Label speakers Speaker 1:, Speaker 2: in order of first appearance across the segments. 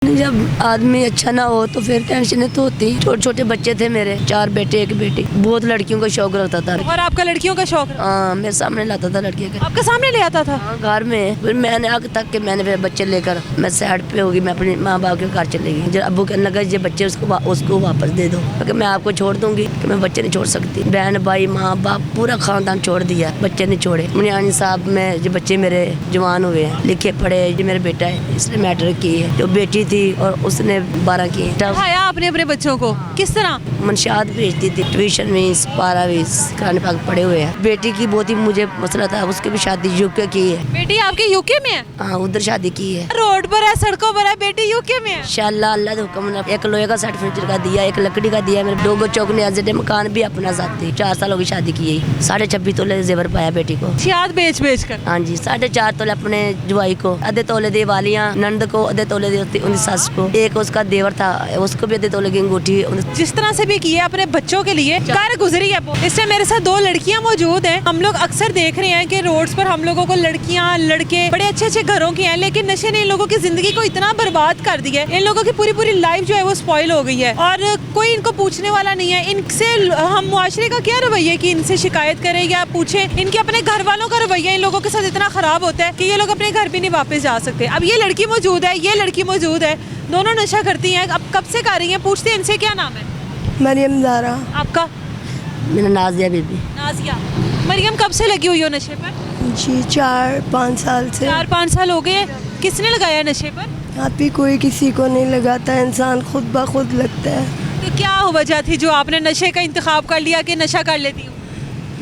Speaker 1: जब आदमी अच्छा ना हो तो फिर टेंशन तो होती। छोटे छोटे बच्चे थे मेरे, 4 बेटे 1 बेटी। बहुत लड़कियों का शौक रखता था।
Speaker 2: और आपका लड़कियों का शौक?
Speaker 1: हाँ, मेरे सामने लाता था लड़कियाँ का।
Speaker 2: आपके सामने ले आता था?
Speaker 1: हाँ, घर में। फिर मैंने आगे तक के मैंने फिर बच्चे लेकर मैं साइड पे होगी, मैं अपने माँ बाप के घर चले गई। जब अब्बू कहने लगा ये बच्चे उसको वापस दे दो, क्योंकि मैं आपको छोड़ दूंगी कि मैं बच्चे नहीं छोड़ सकती। बहन भाई माँ बाप पूरा खानदान छोड़ दिया, बच्चे नहीं छोड़े। मुनियानी साहब में जो बच्चे मेरे जवान हुए हैं, लिखे पढ़े। जो मेरा बेटा है इसने मैट्रिक की है, जो बेटी थी और उसने 12 की।
Speaker 2: पढ़ाया आपने अपने बच्चों को किस तरह?
Speaker 1: मंशात भेजती थी, ट्यूशन में 12वीं कुरान पाक पढ़े हुए हैं। बेटी की बहुत ही मुझे मसला था, उसकी भी शादी यूके की है।
Speaker 2: बेटी आपकी यूके में है?
Speaker 1: हाँ, उधर शादी की है।
Speaker 2: रोड पर है, सड़कों पर है, बेटी यूके में है।
Speaker 1: इंशाल्लाह अल्लाह के हुक्म ने एक लोहे का सर्टिफिकेट का दिया, एक लकड़ी का दिया। मेरे 2 चौक ने मकान भी अपना साथ थी। 4 सालों की शादी की है। 26.5 तोले जेवर पाया बेटी को,
Speaker 2: शायद बेच बेच कर।
Speaker 1: हाँ जी। 4.5 तोले अपने जवाई को, आधे तोले दे वालियाँ नंद को, आधे तोले दे उनकी सास को। एक उसका देवर था, उसको भी आधे तोले की अंगूठी।
Speaker 2: जिस तरह से भी किया अपने बच्चों के लिए कार गुजरी है। इसमें मेरे साथ 2 लड़कियां मौजूद हैं। हम लोग अक्सर देख रहे हैं कि रोड्स पर हम लोगों को लड़कियां लड़के बड़े अच्छे अच्छे घरों के हैं, लेकिन नशे ने इन लोगों की जिंदगी को इतना बर्बाद कर दिया है। इन लोगों की पूरी पूरी लाइफ जो है वो स्पॉइल हो गई है और कोई इनको पूछने वाला नहीं है। इनसे हम मुआशरे का क्या रवैया कि इनसे शिकायत करें या पूछे? इनके अपने घर वालों का रवैया इन लोगों के साथ इतना खराब होता है कि ये लोग अपने घर भी नहीं वापस जा सकते। अब ये लड़की मौजूद है, ये लड़की मौजूद है, दोनों नशा करती हैं। अब कब से कर रही हैं? पूछते हैं इनसे, क्या नाम है?
Speaker 3: मरियम ज़ारा।
Speaker 2: आपका?
Speaker 1: मेरा नाजिया बीबी।
Speaker 2: नाजिया। मरियम कब से लगी हुई हो नशे पर?
Speaker 3: जी 4-5 साल से।
Speaker 2: 4-5 साल हो गए। किसने लगाया नशे पर?
Speaker 3: आप ही कोई किसी को नहीं लगाता, इंसान खुद ब खुद लगता है।
Speaker 2: तो क्या वजह थी जो आपने नशे का इंतखाब कर लिया कि नशा कर लेती हूँ?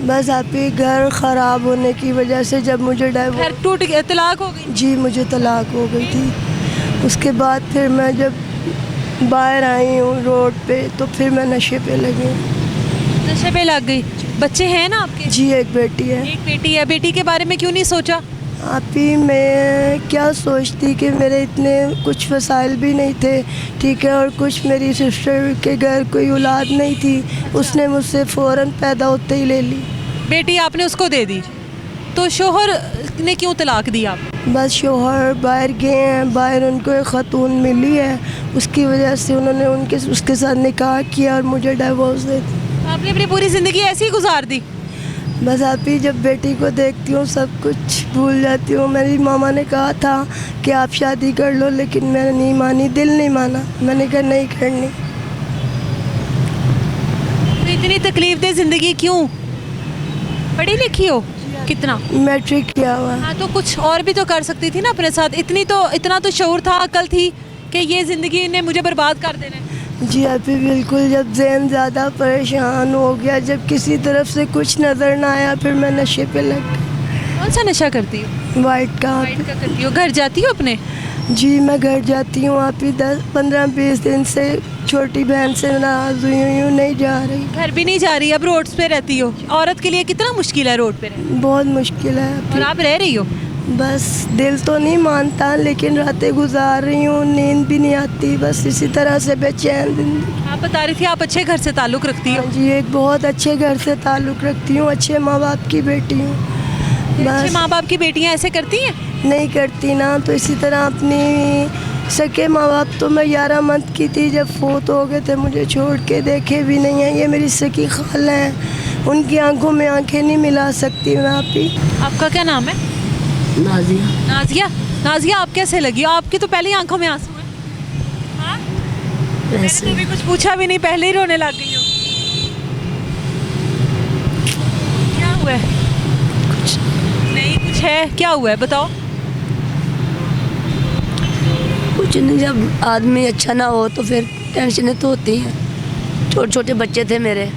Speaker 3: बस आप ही घर ख़राब होने की वजह से जब मुझे
Speaker 2: घर टूट गया, तलाक हो गई?
Speaker 3: जी मुझे तलाक हो गई थी। उसके बाद फिर मैं जब बाहर आई हूँ रोड पे तो फिर मैं नशे पे लगी।
Speaker 2: नशे पे लग गई। बच्चे हैं ना आपके?
Speaker 3: जी एक बेटी है।
Speaker 2: एक बेटी है। बेटी के बारे में क्यों नहीं सोचा?
Speaker 3: आप ही मैं क्या सोचती कि मेरे इतने कुछ वसाइल भी नहीं थे, ठीक है, और कुछ मेरी सिस्टर के घर कोई औलाद नहीं थी, उसने मुझसे फ़ौरन पैदा होते ही ले ली।
Speaker 2: बेटी आपने उसको दे दी, तो शोहर ने क्यों तलाक दी आप?
Speaker 3: बस शोहर बाहर गए हैं, बाहर उनको एक खातून मिली है, उसकी वजह से उन्होंने उसके साथ निकाह किया और मुझे डिवोर्स दे दी।
Speaker 2: आपने अपनी पूरी ज़िंदगी ऐसे ही गुजार दी?
Speaker 3: बस आप ही जब बेटी को देखती हूँ सब कुछ भूल जाती हूँ। मेरी मामा ने कहा था कि आप शादी कर लो, लेकिन मैंने नहीं मानी, दिल नहीं माना। मैंने कहा नहीं करनी।
Speaker 2: तो इतनी तकलीफ दे ज़िंदगी क्यों? पढ़ी लिखी हो कितना?
Speaker 3: मैट्रिक किया हुआ।
Speaker 2: हाँ, तो कुछ और भी तो कर सकती थी ना अपने साथ। इतना तो शऊर था, अकल थी कि ये ज़िंदगी ने मुझे बर्बाद कर देना है।
Speaker 3: जी अभी बिल्कुल। जब ज़हन ज़्यादा परेशान हो गया, जब किसी तरफ से कुछ नज़र ना आया, फिर मैं नशे पे लग गई।
Speaker 2: कौन सा नशा करती हो?
Speaker 3: वाइट का।
Speaker 2: वाइट का करती हो? घर जाती हो अपने?
Speaker 3: जी मैं घर जाती हूँ। आप ही 10-15-20 दिन से छोटी बहन से नाराज़ हुई हूँ, नहीं जा रही।
Speaker 2: घर भी नहीं जा रही, अब रोड्स पे रहती हो। औरत के लिए कितना मुश्किल है रोड पे रहना।
Speaker 3: बहुत मुश्किल है।
Speaker 2: और आप रह रही हो?
Speaker 3: बस दिल तो नहीं मानता, लेकिन रातें गुजार रही हूँ, नींद भी नहीं आती, बस इसी तरह से बेचैन जिंदगी।
Speaker 2: आप बता रही थी आप अच्छे घर से ताल्लुक़ रखती हो।
Speaker 3: जी एक बहुत अच्छे घर से ताल्लुक़ रखती हूँ, अच्छे माँ बाप की बेटी हूँ।
Speaker 2: अच्छे माँ बाप की बेटियाँ ऐसे करती हैं?
Speaker 3: नहीं करती ना, तो इसी तरह अपनी सके माँ बाप तो मैं 11 मंथ की थी जब फोत हो गए थे, मुझे छोड़ के, देखे भी नहीं है। ये मेरी सकी खाला हैं, उनकी आंखों में आंखें नहीं मिला सकती मैं। आप ही।
Speaker 2: आपका क्या नाम है?
Speaker 1: नाजिया।
Speaker 2: नाजिया। नाजिया आप कैसे लगी? आपकी तो पहले ही आंखों में आंसू हैं। हाँ? मैंने तो अभी कुछ पूछा भी नहीं, पहले ही रोने लग गई हो। क्या हुआ है? कुछ नहीं, कुछ है? क्या हुआ है बताओ।
Speaker 1: कुछ नहीं, जब आदमी अच्छा ना हो तो फिर टेंशन तो होती हैं। छोटे छोटे बच्चे थे मेरे,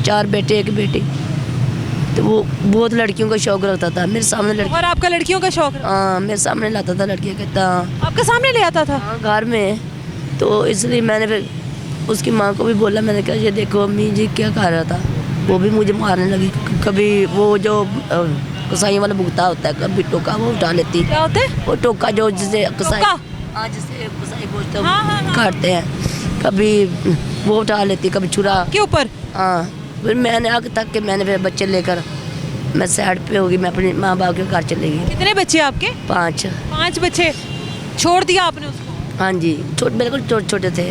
Speaker 1: 4 बेटे 1 बेटी। तो वो बहुत लड़कियों का शौक रखता था। मेरे सामने लड़की।
Speaker 2: और आपका लड़कियों का शौक?
Speaker 1: हाँ, मेरे सामने लाता था लड़कियाँ, कहता।
Speaker 2: आपके सामने ले आता था?
Speaker 1: हाँ, घर में। तो इसलिए मैंने फिर उसकी माँ को भी बोला, मैंने कहा ये देखो अम्मी जी क्या कर रहा था। वो भी मुझे मारने लगी। कभी वो जो कसाई वाला भुगता होता है, कभी टोका वो उठा लेती।
Speaker 2: क्या होता है
Speaker 1: वो टोका जो जिसे कसाई,
Speaker 2: टोका?
Speaker 1: जिसे कसाई बोलते हैं,
Speaker 2: हाँ।
Speaker 1: काटते हैं, कभी वो उठा लेती, कभी छुरा
Speaker 2: के ऊपर।
Speaker 1: हाँ। फिर मैंने आगे तक के मैंने फिर बच्चे लेकर मैं साइड पे होगी, मैं अपने माँ बाप के घर चले गई।
Speaker 2: कितने बच्चे आपके?
Speaker 1: 5।
Speaker 2: 5 बच्चे छोड़ दिया आपने उसको?
Speaker 1: हाँ जी, बिल्कुल छोटे छोटे थे।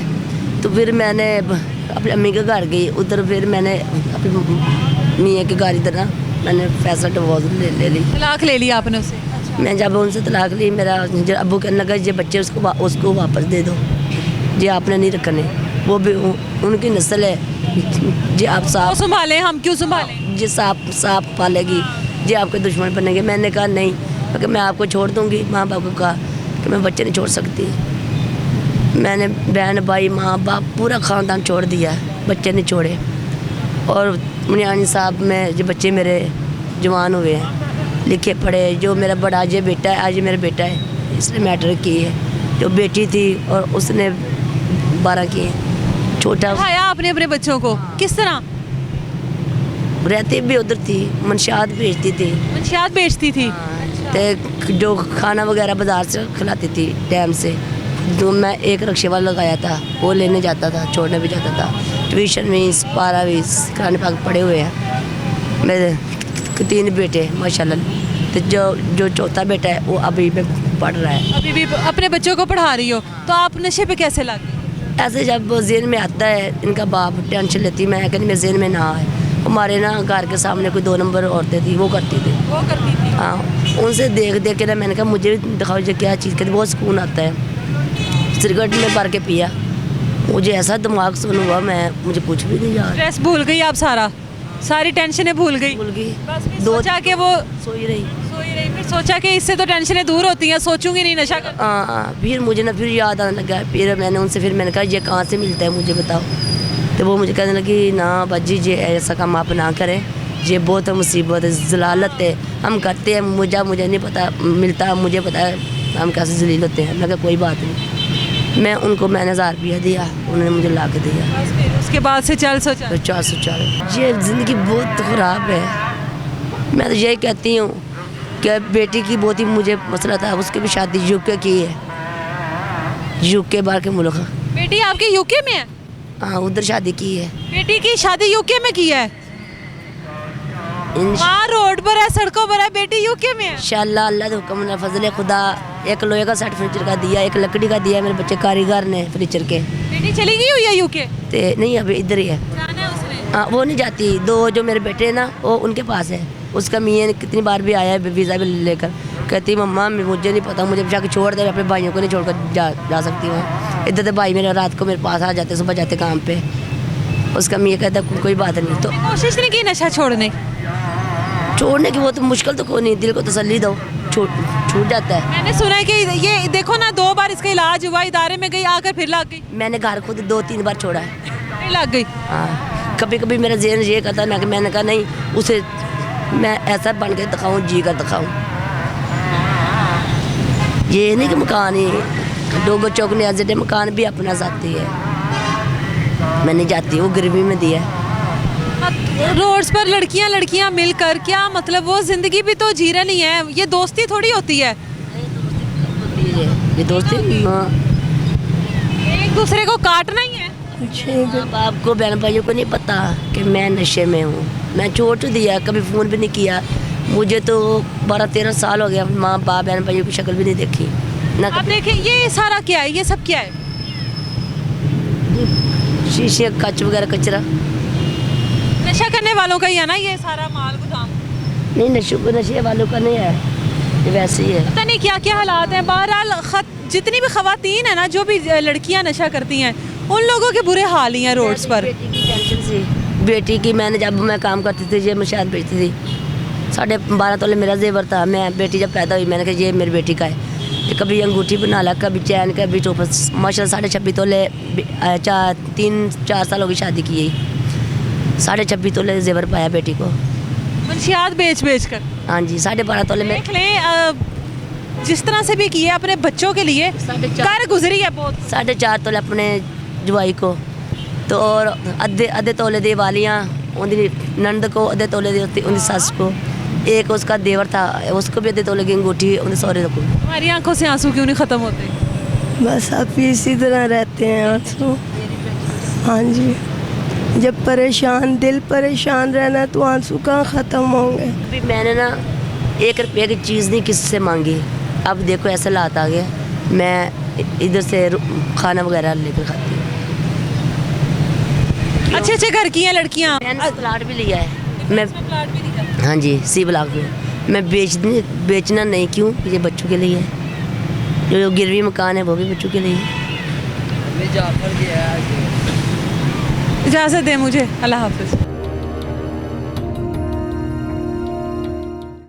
Speaker 1: तो फिर मैंने अपनी अम्मी के घर गई, उधर फिर मैंने अपनी मियाँ के घर इधर ना मैंने फैसला डिवोर्स ले ली।
Speaker 2: तलाक ले लिया आपने उससे?
Speaker 1: मैं जब उनसे तलाक ली, मेरा जो अब्बू कहने लगा ये बच्चे उसको वापस दे दो, ये आपने नहीं रखने, वो भी उनकी नस्ल है, जी आप
Speaker 2: वो
Speaker 1: साफ
Speaker 2: संभालें, हम क्यों संभालें?
Speaker 1: जी साफ पालेगी, जी आपके दुश्मन बनेंगे। मैंने कहा नहीं, क्योंकि मैं आपको छोड़ दूँगी। माँ बाप को कहा कि मैं बच्चे नहीं छोड़ सकती। मैंने बहन भाई माँ बाप पूरा ख़ानदान छोड़ दिया, बच्चे नहीं छोड़े। और मुनियानी साहब में जो बच्चे मेरे जवान हुए हैं, लिखे पढ़े। जो मेरा बड़ा आज ये बेटा है, आज ये मेरा बेटा है, इसने मैट्रिक की है। जो बेटी थी और उसने 12 किए। छोटा
Speaker 2: पढ़ाया आपने अपने बच्चों को किस तरह?
Speaker 1: रहती भी उधर थी, मंशियात बेचती थी।
Speaker 2: मंशियात बेचती थी?
Speaker 1: तो जो खाना वगैरह बाज़ार से खिलाती थी टाइम से। जो मैं एक रिक्शे वाला लगाया था, वो लेने जाता था, छोड़ने भी जाता था। ट्यूशन फीस 12 फीस कराने पाक पड़े हुए हैं मेरे 3 बेटे माशाल्लाह। तो जो चौथा बेटा है वो अभी भी पढ़ रहा है।
Speaker 2: अभी भी अपने बच्चों को पढ़ा रही हो, तो आप नशे पे कैसे लग गए?
Speaker 1: ऐसे जब जेन में आता है, इनका बाप टेंशन लेती, मैं कहती मेरे जेन में ना आए। हमारे ना घर के सामने कोई 2 नंबर औरतें थी, वो करती थी।
Speaker 2: वो करती थी?
Speaker 1: हाँ, उनसे देख के ना मैंने कहा मुझे भी दिखाओ ये क्या चीज़ करती, बहुत सुकून आता है। सिगरेट में भर के पिया, मुझे ऐसा दिमाग सुन हुआ, मुझे कुछ भी नहीं याद।
Speaker 2: स्ट्रेस भूल गई आप? सारी टेंशनें भूल गई?
Speaker 1: भूल गई।
Speaker 2: बस फिर सोचा कि वो
Speaker 1: सोई रही।
Speaker 2: फिर सोचा कि इससे तो टेंशनें दूर होती हैं, सोचूंगी नहीं नशा कर।
Speaker 1: हाँ, फिर मुझे ना फिर याद आने लगा। फिर मैंने कहा ये कहाँ से मिलता है मुझे बताओ। तो वो मुझे कहने लगी ना बाजी ये ऐसा काम आप ना करें, ये बहुत मुसीबत है, जलालत है, हम करते हैं, मुझे नहीं पता मिलता, मुझे पता है हम कैसे जलील होते हैं। मैं कहा कोई बात नहीं। मैंने 1000 रुपया दिया, उन्होंने मुझे ला के दिया।
Speaker 2: बस फिर उसके बाद से चल सोचा?
Speaker 1: 400। ये ज़िंदगी बहुत ख़राब है। मैं तो यही कहती हूँ कि बेटी की बहुत ही मुझे मसला था, उसकी भी शादी यूके की है, यूके बाहर के मुल्क।
Speaker 2: बेटी आपके यूके में है?
Speaker 1: हाँ, उधर शादी की है।
Speaker 2: बेटी की शादी यूके में की है? वहाँ रोड पर है, सड़कों पर है, बेटी यूके में है?
Speaker 1: इंशाअल्लाह, अल्लाह के हुक्म ने फजल खुदा। एक लोहे का सेट फर्नीचर का दिया, एक लकड़ी का दिया, मेरे बच्चे कारीगर ने फर्नीचर के।
Speaker 2: बेटी चली गई हुई है यूके?
Speaker 1: तो नहीं, अभी इधर ही है।
Speaker 2: जाना है उसने?
Speaker 1: हाँ, वो नहीं जाती। 2 जो मेरे बेटे हैं ना, वो उनके पास है। उसका मियाँ कितनी बार भी आया है वीज़ा भी लेकर, कहती मम्मा मुझे नहीं पता, मुझे जाके छोड़ दे, अपने भाइयों को नहीं छोड़कर जा सकती हूँ। इधर तो भाई मेरे रात को मेरे पास आ जाते, सुबह जाते काम पे। उसका मियाँ कहता कोई बात नहीं। तो
Speaker 2: कोशिश नहीं की नशा छोड़ने
Speaker 1: की, वो तो मुश्किल तो कोई नहीं, दिल को तसल्ली दो, छूट जाता है।
Speaker 2: मैंने सुना है कि ये देखो ना, 2 बार इसका इलाज हुआ, इदारे में गई, आकर फिर लग गई।
Speaker 1: मैंने घर खुद 2-3 बार छोड़ा है,
Speaker 2: फिर लग गई।
Speaker 1: हाँ, कभी मेरा ज़हन ये कहता है, मैंने कहा नहीं, उसे मैं ऐसा बन के दिखाऊँ, जी कर दिखाऊँ। ये नहीं कि मकान ही डोगो चौक ने आज मकान भी अपना साथी है, मैं नहीं जाती, वो गरीबी में दिया है।
Speaker 2: रोड्स पर लड़कियां मिलकर क्या मतलब, वो जिंदगी भी तो जी रही है, ये दोस्ती थोड़ी होती है।
Speaker 1: ये दोस्ती
Speaker 2: एक दूसरे को काटना ही है।
Speaker 1: माँ बाप को, बहन भाइयों को नहीं पता कि मैं नशे में हूँ। मैं छोड़ दिया, कभी फ़ोन भी नहीं किया। मुझे तो 12-13 साल हो गया, माँ बाप बहन भाइयों की शक्ल भी नहीं देखी ना।
Speaker 2: आप देखें ये सारा क्या है, ये सब क्या है?
Speaker 1: शीशे कच वगैरह कचरा।
Speaker 2: नशा करने वालों का ही है ना ये सारा माल गोदाम?
Speaker 1: नहीं, नशे वालों का नहीं है, ये वैसे ही है।
Speaker 2: पता नहीं क्या क्या हालात हैं। बहरहाल जितनी भी खवातीन है ना, जो भी लड़कियां नशा करती हैं, उन लोगों के बुरे हाल ही हैं रोड्स पर।
Speaker 1: बेटी की टेंशन से, बेटी की मैंने जब मैं काम करती थी, ये मशाद बेचती थी, 12.5 तोले मेरा जेवर था। मैं बेटी जब पैदा हुई, मैंने कहा ये मेरी बेटी का है। कभी अंगूठी बना ला, कभी चैन, कभी टोपस। माशाल्लाह 26.5 तोले, 3-4 साल हो गई शादी की, यही 26.5 तोले जेवर पाया बेटी को,
Speaker 2: मंशियात बेच कर।
Speaker 1: हाँ जी, 12.5 तोले में।
Speaker 2: देख लें, जिस तरह से भी किए अपने बच्चों के लिए, कर गुजरी है बहुत।
Speaker 1: 4.5 तोले अपने जवाई को, तो और अद्धे तोले दे वालियाँ उनकी नंद को, अद्धे तोले दे उनकी सस को, एक उसका देवर था, उसको भी अद्धे तोले की अंगूठी उनके सौरे को।
Speaker 2: हमारी आंखों से आंसू क्यों नहीं ख़त्म होते?
Speaker 3: बस आप इसी तरह रहते हैं आंसू। हाँ जी, जब दिल परेशान रहना तो आंसू कहाँ ख़त्म होंगे।
Speaker 1: अभी मैंने ना 1 रुपये की चीज़ नहीं किसी से मांगी। अब देखो ऐसे हालात आ गए, मैं इधर से खाना वगैरह लेकर खाती हूँ।
Speaker 2: अच्छे अच्छे घर की हैं लड़कियाँ।
Speaker 1: मैंने प्लाट भी लिया है मैं,
Speaker 2: प्लाट भी दिखा।
Speaker 1: हाँ जी, सी ब्लॉक में। मैं बेचना नहीं, क्यों? ये बच्चों के लिए है। जो गिरवी मकान है वो भी बच्चों के लिए है।
Speaker 2: इजाज़त दें मुझे, अल्लाह हाफ़िज़।